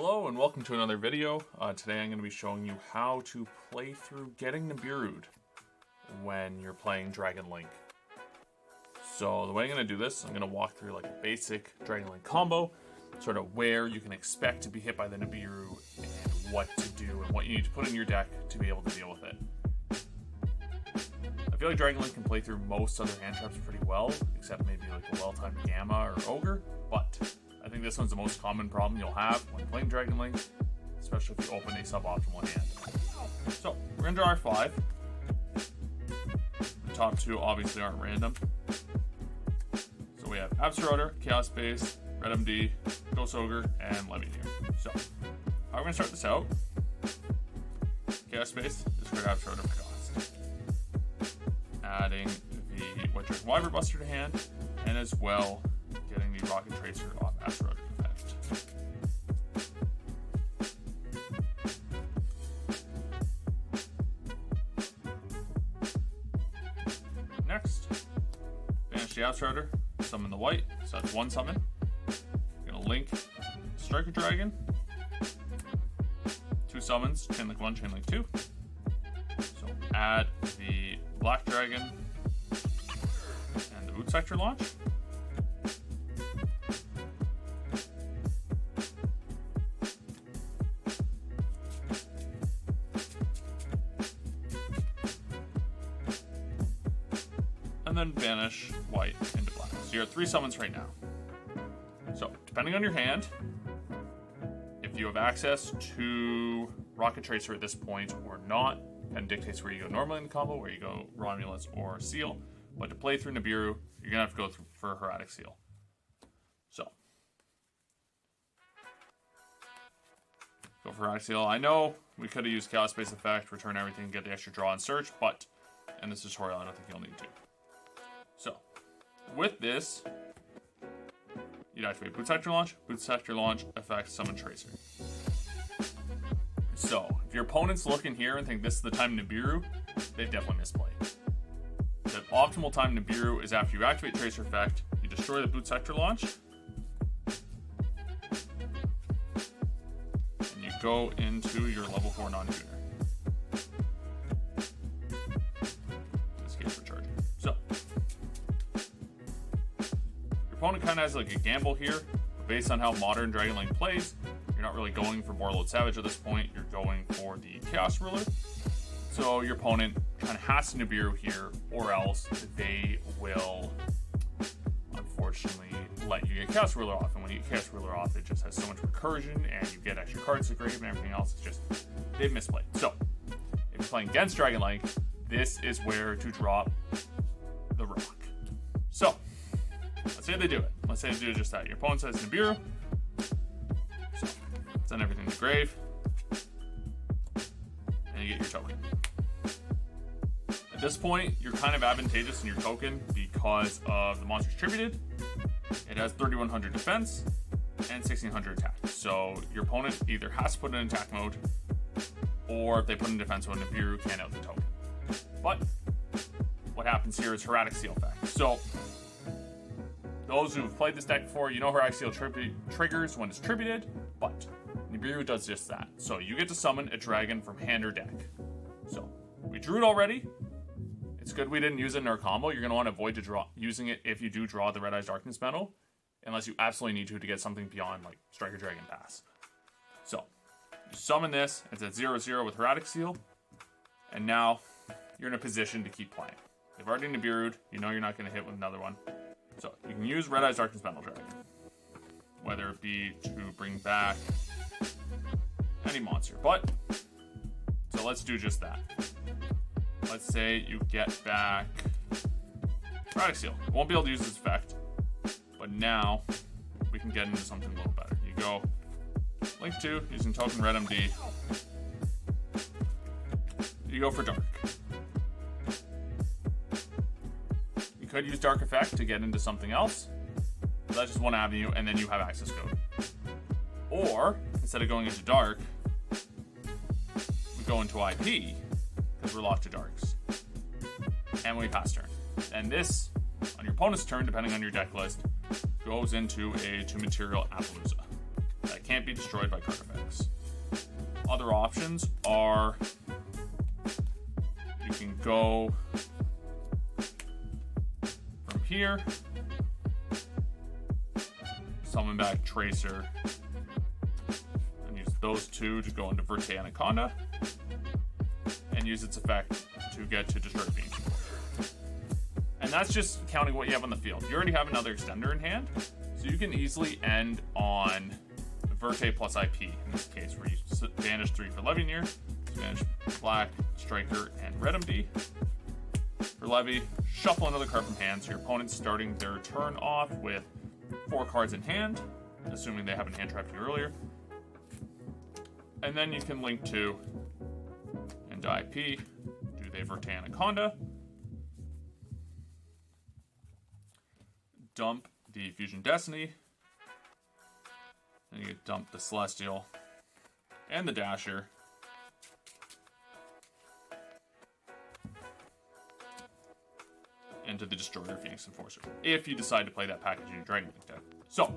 Hello and welcome to another video. Today I'm going to be showing you how to play through getting Nibiru'd when you're playing Dragon Link. So the way I'm going to do this, I'm going to walk through like a basic Dragon Link combo, sort of where you can expect to be hit by the Nibiru and what to do and what you need to put in your deck to be able to deal with it. I feel like Dragon Link can play through most other hand traps pretty well, except maybe like a well-timed Gamma or Ogre, but I think this one's the most common problem you'll have when playing Dragon Link, especially if you open a suboptimal hand. So, we're going to draw our 5. The top two obviously aren't random. So we have Absoluter, Chaos Base, Red MD, Ghost Ogre, and Levineer. So, how we're going to start this out. Chaos Base, discard Absoluter for cost. Adding the White Dragon Wyvern Buster to hand, and as well getting the Rocket Tracer off Asteroid effect. Next, banish the Asteroid, summon the white, so that's one summon. I'm gonna link Striker Dragon, 2 summons, Chain Link 1, Chain Link 2. So add the Black Dragon and the Boot Sector launch. And then banish white into black. So you're at 3 summons right now. So, depending on your hand, if you have access to Rocket Tracer at this point or not, kind of dictates where you go normally in the combo, where you go Romulus or Seal. But to play through Nibiru, you're going to have to go for Heretic Seal. So, go for Heretic Seal. I know we could have used Chaos Space Effect, return everything, get the extra draw and search, but in this tutorial, I don't think you'll need to. So, with this, you'd activate Boot Sector Launch, effect, Summon Tracer. So, if your opponent's looking here and think this is the time Nibiru, they definitely misplayed. The optimal time Nibiru is after you activate Tracer effect, you destroy the Boot Sector Launch, and you go into your level 4 non-tuner. Opponent kind of has like a gamble here, but based on how modern Dragon Link plays, you're not really going for Warlord Savage at this point, you're going for the Chaos Ruler. So your opponent kind of has to Nibiru here, or else they will unfortunately let you get Chaos Ruler off, and when you get Chaos Ruler off, it just has so much recursion, and you get extra cards to grave and everything else. It's just, they've misplayed. So, if you're playing against Dragon Link, this is where to drop the rock. So, let's say they do it. Let's say they do just that. Your opponent says Nibiru. So, send everything to grave. And you get your token. At this point, you're kind of advantageous in your token because of the monster's tributed. It has 3100 defense and 1600 attack. So, your opponent either has to put it in attack mode, or if they put it in defense mode, Nibiru can't out the token. But, what happens here is Heretic Seal effect. So, those who've played this deck before, you know Heretic Seal triggers when it's tributed, but Nibiru does just that. So you get to summon a dragon from hand or deck. So we drew it already. It's good we didn't use it in our combo. You're going to want to avoid using it if you do draw the Red Eyes Darkness medal, unless you absolutely need to get something beyond like Striker Dragon Pass. So you summon this, it's at 0/0 with Heretic Seal, and now you're in a position to keep playing. They've already Nibiru'd, you know you're not going to hit with another one. So, you can use Red Eyes Darkness Metal Dragon, whether it be to bring back any monster, but, so let's do just that. Let's say you get back Heretic Seal. You won't be able to use this effect, but now we can get into something a little better. You go Link 2, using token Red MD. You go for Dark. Could use Dark Effect to get into something else. That's just one avenue, and then you have access code. Or, instead of going into Dark, we go into IP, because we're locked to Darks. And we pass turn. And this, on your opponent's turn, depending on your deck list, goes into a 2-material Appaloosa. That can't be destroyed by card effects. Other options are you can go from here, summon back Tracer, and use those two to go into Verte Anaconda, and use its effect to get to Destroy the Being. And that's just counting what you have on the field. You already have another extender in hand, so you can easily end on Verte plus IP, in this case, where you banish 3 for Levineer, banish Black, Striker, and Red MD. For Levy, shuffle another card from hand, so your opponent's starting their turn off with 4 cards in hand, assuming they haven't hand trapped you earlier. And then you can link 2 into IP, do the Verte Anaconda, dump the Fusion Destiny, and you dump the Celestial and the Dasher, into the Destroyer Phoenix Enforcer, if you decide to play that package in your Dragon Link deck. So,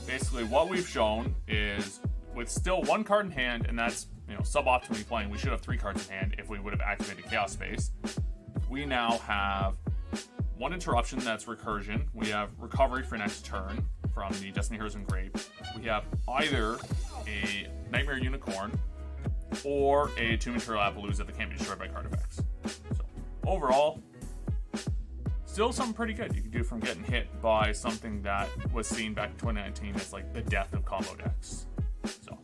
basically what we've shown is, with still 1 card in hand, and that's, suboptimally playing, we should have 3 cards in hand if we would have activated Chaos Space. We now have 1 interruption, that's Recursion. We have Recovery for next turn from the Destiny Heroes engraved. We have either a Nightmare Unicorn or a 2 material Appaloosa that can't be destroyed by card effects. So, overall, still something pretty good you can do from getting hit by something that was seen back in 2019 as like the death of combo decks. So,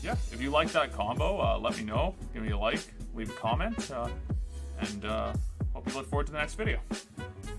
yeah, if you like that combo, let me know. Give me a like, leave a comment, and hope you look forward to the next video.